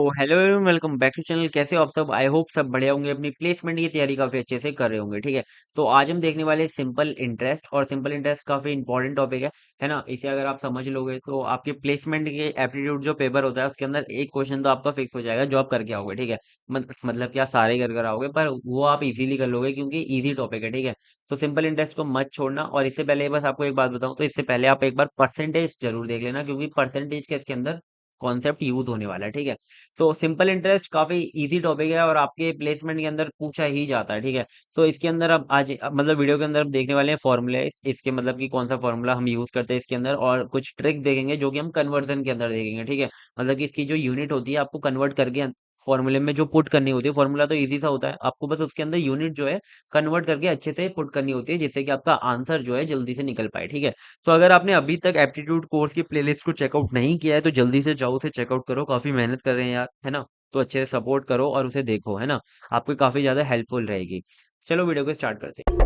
तो hello everyone, welcome back to channel. कैसे हो आप सब? आई होप सब बढ़िया होंगे, अपनी प्लेसमेंट की तैयारी काफी अच्छे से कर रहे होंगे। ठीक है, तो आज हम देखने वाले सिंपल इंटरेस्ट, और सिंपल इंटरेस्ट काफी इंपॉर्टेंट टॉपिक है ना। इसे अगर आप समझ लोगे तो आपके प्लेसमेंट के एप्टीट्यूड जो पेपर होता है उसके अंदर एक क्वेश्चन तो आपका फिक्स हो जाएगा जो आप करके आओगे। ठीक है, मतलब कि आप सारे कर आओगे, पर वो आप इजीली कर लोगे क्योंकि इजी टॉपिक है। ठीक है, तो सिंपल इंटरेस्ट को मत छोड़ना। और इससे पहले बस आपको एक बात बताऊं, तो इससे पहले आप एक बार परसेंटेज जरूर देख लेना, क्योंकि परसेंटेज के इसके अंदर कॉन्सेप्ट यूज होने वाला है। ठीक है, तो सिंपल इंटरेस्ट काफी इजी टॉपिक है और आपके प्लेसमेंट के अंदर पूछा ही जाता है। ठीक है, तो इसके अंदर मतलब वीडियो के अंदर अब देखने वाले हैं फॉर्मूले, इसके मतलब कि कौन सा फॉर्मूला हम यूज करते हैं इसके अंदर, और कुछ ट्रिक देखेंगे जो कि हम कन्वर्जन के अंदर देखेंगे। ठीक है, मतलब कि इसकी जो यूनिट होती है आपको कन्वर्ट करके फॉर्मूले में जो पुट करनी होती है। फॉर्मूला तो इजी सा होता है, आपको बस उसके अंदर यूनिट जो है कन्वर्ट करके अच्छे से पुट करनी होती है, जिससे कि आपका आंसर जो है जल्दी से निकल पाए। ठीक है, तो अगर आपने अभी तक एप्टीट्यूड कोर्स की प्लेलिस्ट को चेकआउट नहीं किया है तो जल्दी से जाओ, उसे चेकआउट करो। काफी मेहनत कर रहे हैं यार, है ना। तो अच्छे से सपोर्ट करो और उसे देखो, है ना। आपको काफी ज्यादा हेल्पफुल रहेगी। चलो वीडियो को स्टार्ट करते हैं।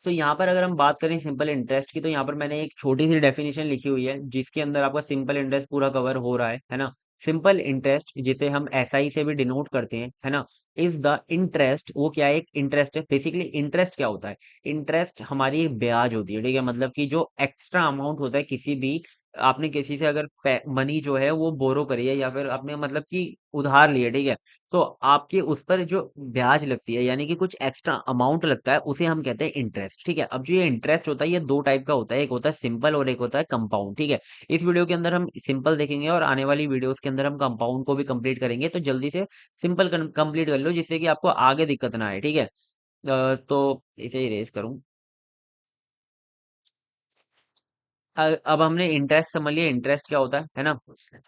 तो यहाँ पर अगर हम बात करें सिंपल इंटरेस्ट की, तो यहाँ पर मैंने एक छोटी सी डेफिनेशन लिखी हुई है जिसके अंदर आपका सिंपल इंटरेस्ट पूरा कवर हो रहा है ना। सिंपल इंटरेस्ट, जिसे हम एसआई से भी डिनोट करते हैं, है ना, इज द इंटरेस्ट। वो क्या है? एक इंटरेस्ट है। बेसिकली इंटरेस्ट क्या होता है? इंटरेस्ट हमारी एक ब्याज होती है। ठीक है, मतलब कि जो एक्स्ट्रा अमाउंट होता है किसी भी, आपने किसी से अगर मनी जो है वो बोरो करी है या फिर आपने मतलब कि उधार लिया, ठीक है, तो आपके उस पर जो ब्याज लगती है, यानी कि कुछ एक्स्ट्रा अमाउंट लगता है, उसे हम कहते हैं इंटरेस्ट। ठीक है, अब जो ये इंटरेस्ट होता है ये दो टाइप का होता है, एक होता है सिंपल और एक होता है कंपाउंड। ठीक है, इस वीडियो के अंदर हम सिंपल देखेंगे और आने वाली वीडियोस के अंदर हम कंपाउंड को भी कंप्लीट करेंगे। तो जल्दी से सिंपल कंप्लीट कर लो जिससे कि आपको आगे दिक्कत ना आए। ठीक है, तो इसे इरेज करूं। अब हमने इंटरेस्ट समझ लिया, इंटरेस्ट क्या होता है ना।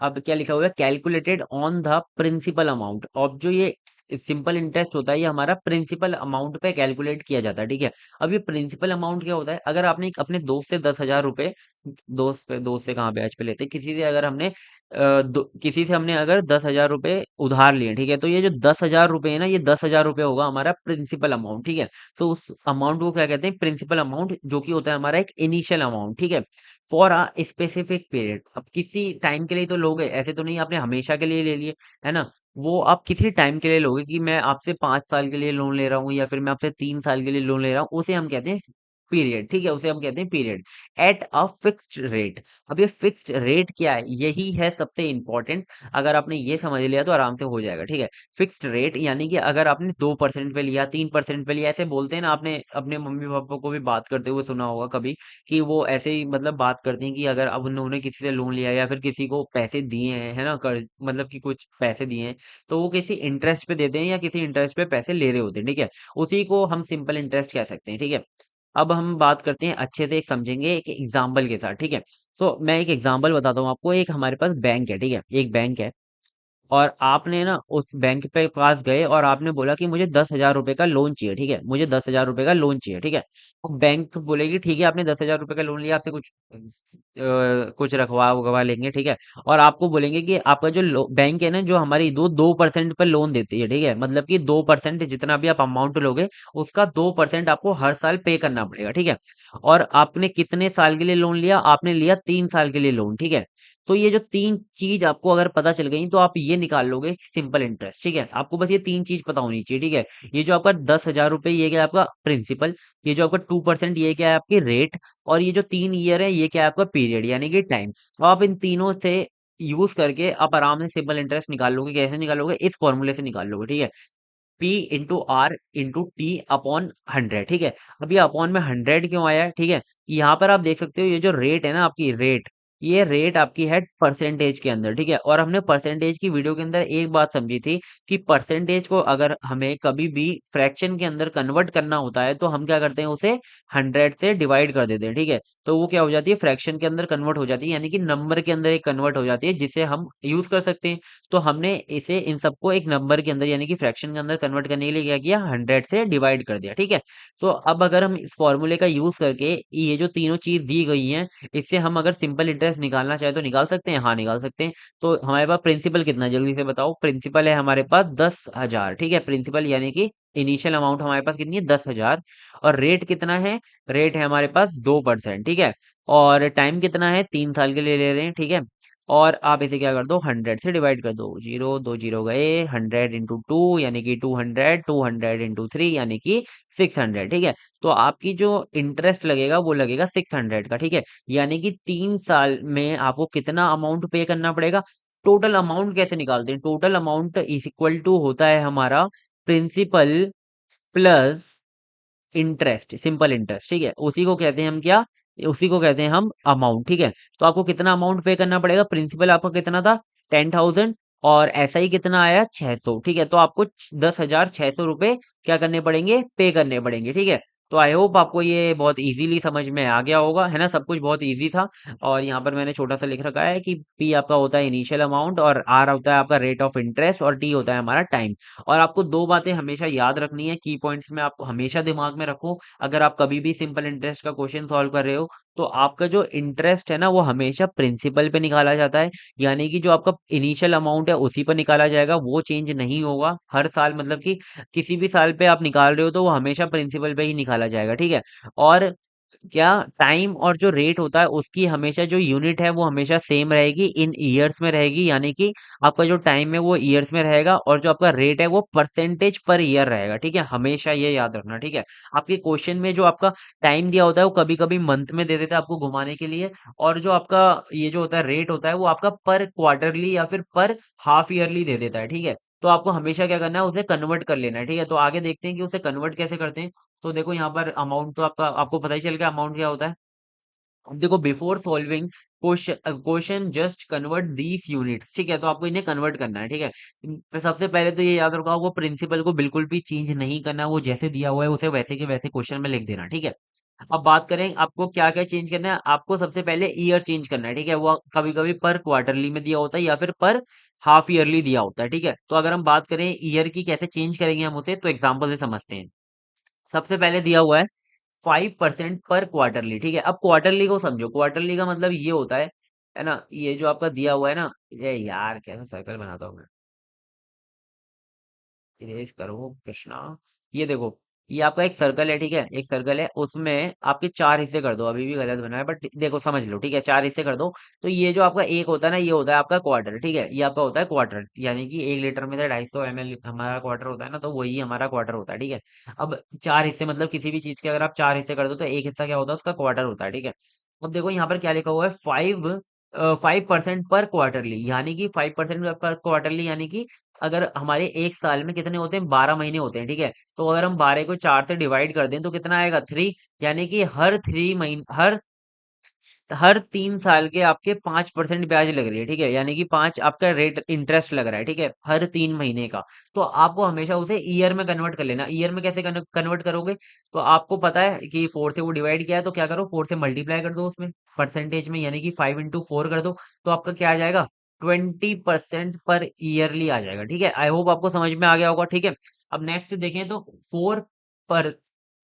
अब क्या लिखा हुआ है? Calculated on the principal amount. अब जो ये सिंपल इंटरेस्ट होता है ये हमारा प्रिंसिपल अमाउंट पे कैलकुलेट किया जाता है। ठीक है, अब ये प्रिंसिपल अमाउंट क्या होता है? अगर आपने अपने दोस्त से 10,000 रुपए, दोस्त से कहाँ ब्याज पे लेते, किसी से अगर हमने किसी से हमने अगर 10,000 रुपए उधार लिए, ठीक है, तो ये जो 10,000 रुपए है ना, ये 10,000 रुपए होगा हमारा प्रिंसिपल अमाउंट। ठीक है, तो उस अमाउंट को क्या कहते हैं? प्रिंसिपल अमाउंट, जो कि होता है हमारा एक इनिशियल अमाउंट। ठीक है, फॉर अ स्पेसिफिक पीरियड। अब किसी टाइम के लिए तो लोगे, ऐसे तो नहीं आपने हमेशा के लिए ले लिए, है ना। वो आप किसी टाइम के लिए लोगे, कि मैं आपसे 5 साल के लिए लोन ले रहा हूँ या फिर मैं आपसे 3 साल के लिए लोन ले रहा हूँ, उसे हम कहते हैं पीरियड। ठीक है, उसे हम कहते हैं period at a fixed rate. अब ये फिक्स्ड रेट क्या है? यही है सबसे इंपॉर्टेंट। अगर आपने ये समझ लिया तो आराम से हो जाएगा। ठीक है, फिक्स्ड रेट यानी कि अगर आपने 2% पे लिया, 3% पे लिया, ऐसे बोलते हैं ना, आपने अपने मम्मी पापा को भी बात करते हुए सुना होगा कभी, कि वो ऐसे ही मतलब बात करते हैं कि अगर अब उन्होंने किसी से लोन लिया या फिर किसी को पैसे दिए हैं, है ना, कर्ज, मतलब कि कुछ पैसे दिए हैं, तो वो किसी इंटरेस्ट पे देते हैं या किसी इंटरेस्ट पे पैसे ले रहे होते हैं। ठीक है, उसी को हम सिंपल इंटरेस्ट कह सकते हैं। ठीक है, अब हम बात करते हैं अच्छे से, एक समझेंगे एक एग्जाम्पल के साथ। ठीक है, तो मैं एक एग्जाम्पल बताता हूँ आपको। एक हमारे पास बैंक है, ठीक है, एक बैंक है, और आपने ना उस बैंक पे पास गए और आपने बोला कि मुझे 10,000 रुपए का लोन चाहिए। ठीक है, मुझे 10,000 रुपए का लोन चाहिए। ठीक है, तो बैंक बोलेगी ठीक है, आपने 10,000 रुपए का लोन लिया, आपसे कुछ रखवा वगवा लेंगे। ठीक है, और आपको बोलेंगे कि आपका जो बैंक है ना, जो हमारी 2% पर लोन देती है। ठीक है, मतलब कि 2% जितना भी आप अमाउंट लोगे उसका 2% आपको हर साल पे करना पड़ेगा। ठीक है, और आपने कितने साल के लिए लोन लिया? आपने लिया 3 साल के लिए लोन। ठीक है, तो ये जो तीन चीज आपको अगर पता चल गई तो आप ये निकाल लोगे सिंपल इंटरेस्ट। ठीक है, आपको बस ये तीन चीज पता होनी चाहिए। ठीक है, ये जो आपका 10,000 रुपए, ये क्या है? आपका प्रिंसिपल। ये जो आपका 2%, ये क्या है? आपकी रेट। और ये जो 3 ईयर है, ये क्या है? आपका पीरियड, यानी कि टाइम। तो आप इन तीनों से यूज करके आप आराम से सिंपल इंटरेस्ट निकाल लोगे। कैसे निकालोगे? इस फॉर्मूले से निकाल लोगे। ठीक है, P into R into T upon 100। ठीक है, अब ये अपॉन में 100 क्यों आया है? ठीक है, यहाँ पर आप देख सकते हो ये जो रेट है ना आपकी रेट, ये रेट आपकी है परसेंटेज के अंदर। ठीक है, और हमने परसेंटेज की वीडियो के अंदर एक बात समझी थी कि परसेंटेज को अगर हमें कभी भी फ्रैक्शन के अंदर कन्वर्ट करना होता है तो हम क्या करते हैं? उसे 100 से डिवाइड कर देते हैं। ठीक है, तो वो क्या हो जाती है? फ्रैक्शन के अंदर कन्वर्ट हो जाती है, यानी कि नंबर के अंदर एक कन्वर्ट हो जाती है, जिसे हम यूज कर सकते हैं। तो हमने इसे इन सबको एक नंबर के अंदर यानी कि फ्रैक्शन के अंदर कन्वर्ट करने के लिए क्या किया? 100 से डिवाइड कर दिया। ठीक है, तो अब अगर हम इस फॉर्मूले का यूज करके ये जो तीनों चीज दी गई हैं, इससे हम अगर सिंपल इंटरेस्ट निकालना चाहे तो निकाल सकते हैं। हाँ, निकाल सकते हैं। तो हमारे पास प्रिंसिपल कितना है? जल्दी से बताओ। प्रिंसिपल है हमारे पास 10,000। ठीक है, प्रिंसिपल यानी कि इनिशियल अमाउंट हमारे पास कितनी है 10,000 और रेट कितना है, रेट है हमारे पास 2%, ठीक है। और टाइम कितना है 3 साल के लिए ले रहे हैं, ठीक है। और आप इसे क्या कर दो 100 से डिवाइड कर दो, जीरो दो जीरो गए, 100 इंटू 2 यानी कि 200, 200 इंटू 3 यानी कि 600, ठीक है। तो आपकी जो इंटरेस्ट लगेगा वो लगेगा 600 का, ठीक है। यानी कि 3 साल में आपको कितना अमाउंट पे करना पड़ेगा। टोटल अमाउंट कैसे निकालते हैं, total amount is equal to होता है हमारा principal plus interest, simple interest, ठीक है। उसी को कहते हैं हम क्या, उसी को कहते हैं हम अमाउंट, ठीक है। तो आपको कितना अमाउंट पे करना पड़ेगा, प्रिंसिपल आपका कितना था 10,000 और ऐसा ही कितना आया 600, ठीक है। तो आपको 10,600 रुपए क्या करने पड़ेंगे, पे करने पड़ेंगे, ठीक है। तो आई होप आपको ये बहुत इजीली समझ में आ गया होगा, है ना, सब कुछ बहुत इजी था। और यहाँ पर मैंने छोटा सा लिख रखा है कि पी आपका होता है इनिशियल अमाउंट और आर होता है आपका रेट ऑफ इंटरेस्ट और टी होता है हमारा टाइम। और आपको दो बातें हमेशा याद रखनी है, की पॉइंट्स में आपको हमेशा दिमाग में रखो। अगर आप कभी भी सिंपल इंटरेस्ट का क्वेश्चन सॉल्व कर रहे हो तो आपका जो इंटरेस्ट है ना वो हमेशा प्रिंसिपल पे निकाला जाता है, यानी कि जो आपका इनिशियल अमाउंट है उसी पर निकाला जाएगा, वो चेंज नहीं होगा हर साल। मतलब कि किसी भी साल पे आप निकाल रहे हो तो वो हमेशा प्रिंसिपल पे ही निकाला जाएगा, ठीक है। और क्या टाइम और जो रेट होता है उसकी हमेशा जो यूनिट है वो हमेशा सेम रहेगी, इन ईयर्स में रहेगी, यानी कि आपका जो टाइम है वो ईयर्स में रहेगा और जो आपका रेट है वो परसेंटेज पर ईयर रहेगा, ठीक है। हमेशा ये याद रखना, ठीक है। आपके क्वेश्चन में जो आपका टाइम दिया होता है वो कभी कभी मंथ में दे देता है आपको घुमाने के लिए, और जो आपका ये जो होता है रेट होता है वो आपका पर क्वार्टरली या फिर पर हाफ ईयरली दे देता है, ठीक है। तो आपको हमेशा क्या करना है, उसे कन्वर्ट कर लेना है, ठीक है। तो आगे देखते हैं कि उसे कन्वर्ट कैसे करते हैं। तो देखो यहाँ पर अमाउंट तो आपका आपको पता ही चल गया अमाउंट क्या होता है। अब देखो before solving question just convert these units, ठीक है। तो आपको इन्हें कन्वर्ट करना है, ठीक है। सबसे पहले तो ये याद रखो वो प्रिंसिपल को बिल्कुल भी चेंज नहीं करना, वो जैसे दिया हुआ है उसे वैसे के वैसे क्वेश्चन में लिख देना, ठीक है। अब बात करें आपको क्या क्या चेंज करना है, आपको सबसे पहले ईयर चेंज करना है, ठीक है। वो कभी कभी पर क्वार्टरली में दिया होता है या फिर पर हाफ ईयरली दिया होता है, ठीक है। तो अगर हम बात करें ईयर की कैसे चेंज करेंगे हम उसे, तो एग्जाम्पल से समझते हैं। सबसे पहले दिया हुआ है 5% पर क्वार्टरली, ठीक है। अब क्वार्टरली को समझो, क्वार्टरली का मतलब ये होता है ना, ये जो आपका दिया हुआ है ना, ये यार कैसा सर्कल बनाता हूँ मैं, इरेज करो कृष्णा। ये देखो, ये आपका एक सर्कल है, ठीक है, एक सर्कल है, उसमें आपके 4 हिस्से कर दो, अभी भी गलत बना है बट देखो समझ लो, ठीक है, 4 हिस्से कर दो। तो ये जो आपका एक होता है ना, ये होता है आपका क्वार्टर, ठीक है, ये आपका होता है क्वार्टर, यानी कि 1 लीटर में से 250 ml हमारा क्वार्टर होता है ना, तो वही हमारा क्वार्टर होता है, ठीक है। अब 4 हिस्से मतलब किसी भी चीज के अगर आप 4 हिस्से कर दो तो एक हिस्सा क्या होता है, उसका क्वार्टर होता है, ठीक है। अब देखो यहाँ पर क्या लिखा हुआ है, 5% पर क्वार्टरली, यानी कि 5% पर क्वार्टरली, यानी कि अगर हमारे एक साल में कितने होते हैं, 12 महीने होते हैं, ठीक है। तो अगर हम 12 को 4 से डिवाइड कर दें तो कितना आएगा 3, यानी कि हर 3 महीने हर 3 साल के आपके 5% ब्याज लग रही है, ठीक है। यानी कि 5 आपका रेट इंटरेस्ट लग रहा है, ठीक है, हर 3 महीने का। तो आपको हमेशा उसे ईयर में कन्वर्ट कर लेना। ईयर में कैसे कन्वर्ट करोगे, तो आपको पता है कि 4 से वो डिवाइड किया है, तो क्या करो 4 से मल्टीप्लाई कर दो उसमें परसेंटेज में, यानी कि 5 इंटू 4 कर दो। तो आपका क्या आ जाएगा 20% पर ईयरली आ जाएगा, ठीक है। आई होप आपको समझ में आ गया होगा, ठीक है। अब नेक्स्ट देखें तो 4 पर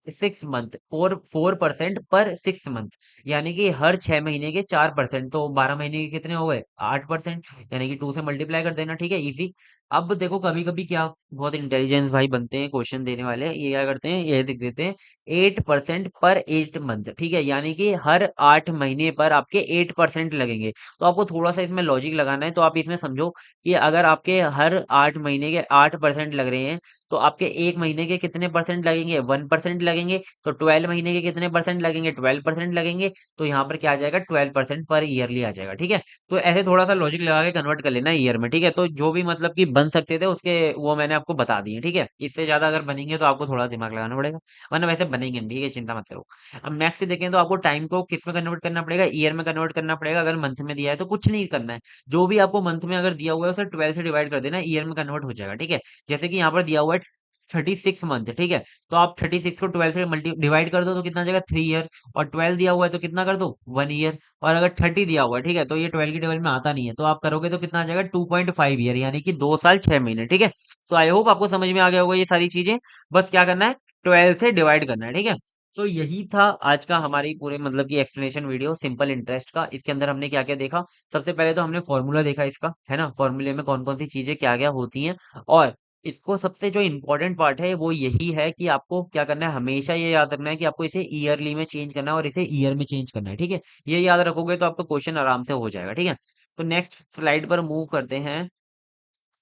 6 मंथ, 4% पर 6 मंथ, यानी कि हर 6 महीने के 4%, तो 12 महीने के कितने हो गए 8%, यानी कि 2 से मल्टीप्लाई कर देना, ठीक है, इजी। अब देखो कभी कभी क्या बहुत इंटेलिजेंस भाई बनते हैं क्वेश्चन देने वाले, ये क्या करते हैं, ये लिख देते हैं 8% पर 8 मंथ, ठीक है, यानी कि हर 8 महीने पर आपके 8% लगेंगे। तो आपको थोड़ा सा इसमें लॉजिक लगाना है, तो आप इसमें समझो कि अगर आपके हर 8 महीने के 8% लग रहे हैं तो आपके एक महीने के कितने परसेंट लगेंगे, 1% लगेंगे। तो 12 महीने के कितने परसेंट लगेंगे, 12% लगेंगे। तो यहाँ पर क्या आ जाएगा 12% पर ईयरली आ जाएगा, ठीक है। तो ऐसे थोड़ा सा लॉजिक लगा के कन्वर्ट कर लेना ईयर में, ठीक है। तो जो भी मतलब कि बन सकते थे उसके वो मैंने आपको बता दिए, ठीक है। इससे ज्यादा अगर बनेंगे तो आपको थोड़ा दिमाग लगाना पड़ेगा, वरना वैसे बनेंगे नहीं, ठीक है, चिंता मत करो। अब नेक्स्ट देखें तो आपको टाइम को किस में कन्वर्ट करना पड़ेगा, ईयर में कन्वर्ट करना पड़ेगा। अगर मंथ में दिया है तो कुछ नहीं करना है, जो भी आपको मंथ में अगर दिया हुआ है उसे 12 से डिवाइड कर देना, ईयर में कन्वर्ट हो जाएगा, ठीक है। जैसे कि यहाँ पर दिया हुआ है 36 मंथ, ठीक है। तो आप 36 को 12 से मल्टी डिवाइड कर दो तो कितना आ जाएगा 3 ईयर, और 12 दिया हुआ है तो कितना कर दो 1 ईयर, और अगर 30 दिया हुआ है, ठीक है, तो ये 12 की टेबल में आता नहीं है, तो आप करोगे तो कितना आ जाएगा 2.5 ईयर, यानी कि 2 साल 6 महीने, ठीक है। तो आई होप आपको समझ में आ गया होगा ये सारी चीजें। बस क्या करना है 12 से डिवाइड करना है, ठीक है। तो यही था आज का हमारी पूरे मतलब की एक्सप्लेनेशन वीडियो सिंपल इंटरेस्ट का। इसके अंदर हमने क्या क्या देखा, सबसे पहले तो हमने फॉर्मूला देखा इसका, है ना, फॉर्मूले में कौन कौन सी चीजें क्या क्या होती हैं, और इसको सबसे जो इम्पोर्टेंट पार्ट है वो यही है कि आपको क्या करना है, हमेशा ये याद रखना है कि आपको इसे ईयरली में चेंज करना है और इसे ईयर में चेंज करना है, ठीक है। ये याद रखोगे तो आपका क्वेश्चन आराम से हो जाएगा, ठीक है। तो नेक्स्ट स्लाइड पर मूव करते हैं।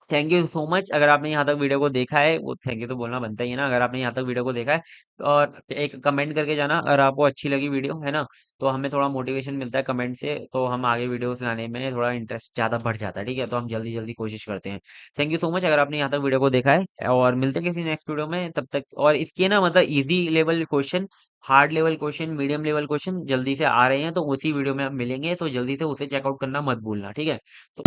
Thank you so much. अगर आपने यहाँ तक वीडियो को देखा है, वो थैंक यू तो बोलना बनता ही है ना, अगर आपने यहाँ तक वीडियो को देखा है, और एक कमेंट करके जाना अगर आपको अच्छी लगी वीडियो, है ना। तो हमें थोड़ा मोटिवेशन मिलता है कमेंट से, तो हम आगे वीडियोस लाने में थोड़ा इंटरेस्ट ज़्यादा बढ़ जाता है, ठीक है। तो हम जल्दी जल्दी कोशिश करते हैं। थैंक यू सो मच अगर आपने यहाँ तक वीडियो को देखा है, और मिलते हैं किसी नेक्स्ट वीडियो में, तब तक। और इसके ना मतलब easy level question, hard level question, medium level question जल्दी से आ रहे हैं, तो उसी वीडियो में हम मिलेंगे, तो जल्दी से उसे चेकआउट करना मत भूलना, ठीक है। तो